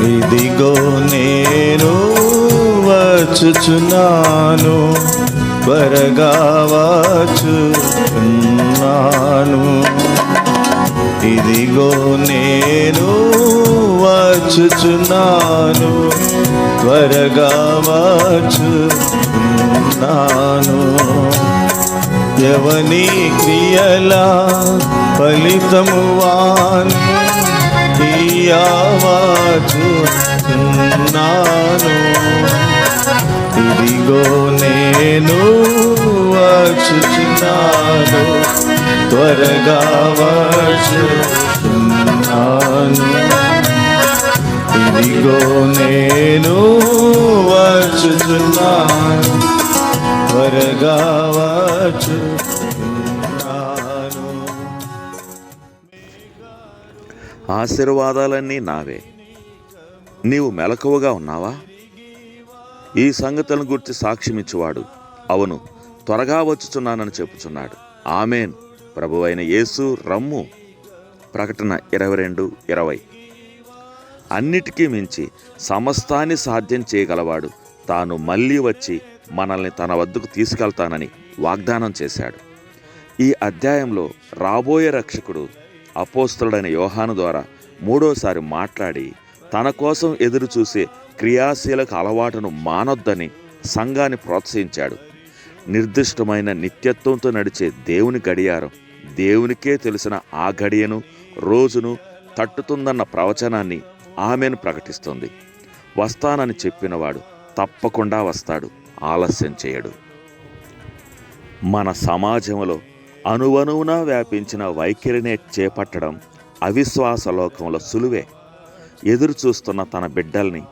ఇదిగో నేను వచ్చుచున్నాను, త్వరగా వచ్చుచున్నాను. ఇదిగో నేను వచ్చుచున్నాను, త్వరగా వచ్చుచున్నాను. ఎవని క్రియల ఫలితము వాని వచ్చుచున్నాను. ఇదిగో నేను వచ్చుచున్నాను, త్వరగా వచ్చుచున్నాను. ఇదిగో నేను వచ్చుచున్నాను, త్వరగా వచ్చుచున్నాను. ఆశీర్వాదాలన్నీ నావే. నీవు మెలకువగా ఉన్నావా? ఈ సంగతులను గురించి సాక్ష్యమిచ్చువాడు అవును, త్వరగా వచ్చుచున్నానని చెప్పుచున్నాడు. ఆమేన్. ప్రభువైన యేసు రమ్ము. ప్రకటన 22:20. అన్నిటికీ మించి సమస్తాన్ని సాధ్యం చేయగలవాడు తాను మళ్ళీ వచ్చి మనల్ని తన వద్దకు తీసుకెళ్తానని వాగ్దానం చేశాడు. ఈ అధ్యాయంలో రాబోయే రక్షకుడు అపోస్తలుడైన యోహాను ద్వారా మూడోసారి మాట్లాడి తన కోసం ఎదురు చూసే క్రియాశీలక అలవాటును మానొద్దని సంఘాన్ని ప్రోత్సహించాడు. నిర్దిష్టమైన నిత్యత్వంతో నడిచే దేవుని గడియారం దేవునికే తెలిసిన ఆ గడియను రోజును తట్టుతుందన్న ప్రవచనాన్ని ఆమెను ప్రకటిస్తుంది. వస్తానని చెప్పినవాడు తప్పకుండా వస్తాడు, ఆలస్యం చేయడు. మన సమాజంలో అణువణువునా వ్యాపించిన వైఖరినే చేపట్టడం అవిశ్వాస లోకంలో సులువే. ఎదురు చూస్తున్న తన బిడ్డల్ని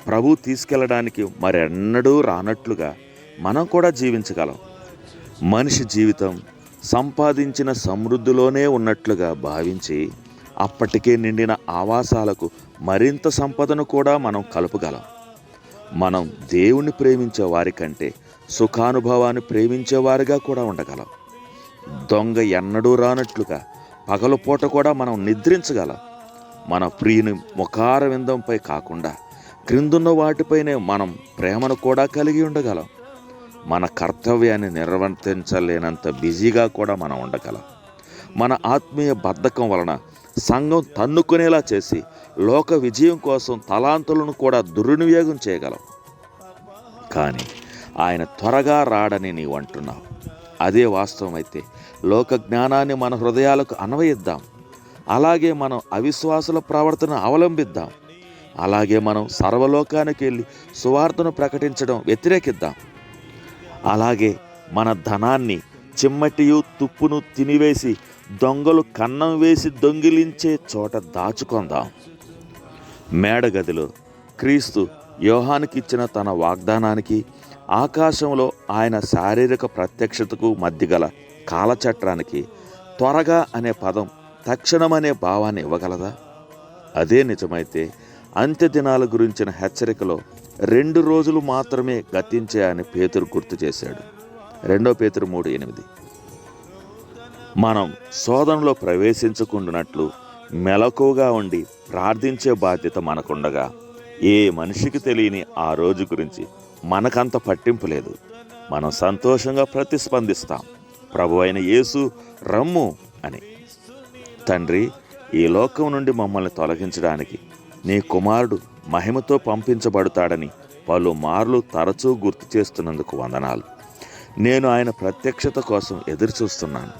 ప్రభు తీసుకెళ్ళడానికి మరెన్నడూ రానట్లుగా మనం కూడా జీవించగలం. మనిషి జీవితం సంపాదించిన సమృద్ధిలోనే ఉన్నట్లుగా భావించి అప్పటికే నిండిన ఆవాసాలకు మరింత సంపదను కూడా మనం కలుపగలం. మనం దేవుణ్ణి ప్రేమించే వారి కంటే సుఖానుభవాన్ని ప్రేమించేవారిగా కూడా ఉండగలం. దొంగ ఎన్నడూ రానట్లుగా పగలుపూట కూడా మనం నిద్రించగలం. మన ప్రియుని ముఖార విందంపై కాకుండా క్రిందున్న వాటిపైనే మనం ప్రేమను కూడా కలిగి ఉండగలం. మన కర్తవ్యాన్ని నిర్వర్తించలేనంత బిజీగా కూడా మనం ఉండగలం. మన ఆత్మీయ బద్ధకం వలన సంఘం తన్నుకునేలా చేసి లోక విజయం కోసం తలాంతులను కూడా దుర్వినియోగం చేయగలం. కానీ ఆయన త్వరగా రాడని నీవు అంటున్నావు. అదే వాస్తవమైతే లోక జ్ఞానాన్ని మన హృదయాలకు అన్వయిద్దాం. అలాగే మనం అవిశ్వాసుల ప్రవర్తన అవలంబిద్దాం. అలాగే మనం సర్వలోకానికి వెళ్ళి సువార్తను ప్రకటించడం వ్యతిరేకిద్దాం. అలాగే మన ధనాన్ని చిమ్మటియు తుప్పును తినివేసి దొంగలు కన్నం వేసి దొంగిలించే చోట దాచుకొందాం. మేడగదిలో క్రీస్తు యోహానుకిచ్చిన తన వాగ్దానానికి ఆకాశంలో ఆయన శారీరక ప్రత్యక్షతకు మధ్య గల కాలచట్రానికి త్వరగా అనే పదం తక్షణమనే భావాన్ని ఇవ్వగలదా? అదే నిజమైతే అంత్య దినాల గురించిన హెచ్చరికలో 2 రోజులు మాత్రమే గతించాయని పేతురు గుర్తు చేశాడు. 2 పేతురు 3:8. మనం శోధనలో ప్రవేశించకుండానట్లు మెలకువగా ఉండి ప్రార్థించే బాధ్యత మనకుండగా ఏ మనిషికి తెలియని ఆ రోజు గురించి మనకంత పట్టింపు లేదు. మనం సంతోషంగా ప్రతిస్పందిస్తాం, ప్రభువైన యేసు రమ్ము అని. తండ్రి, ఈ లోకం నుండి మమ్మల్ని తొలగించడానికి నీ కుమారుడు మహిమతో పంపించబడతాడని పలుమార్లు తరచూ గుర్తు చేస్తున్నందుకు వందనాలు. నేను ఆయన ప్రత్యక్షత కోసం ఎదురు చూస్తున్నాను.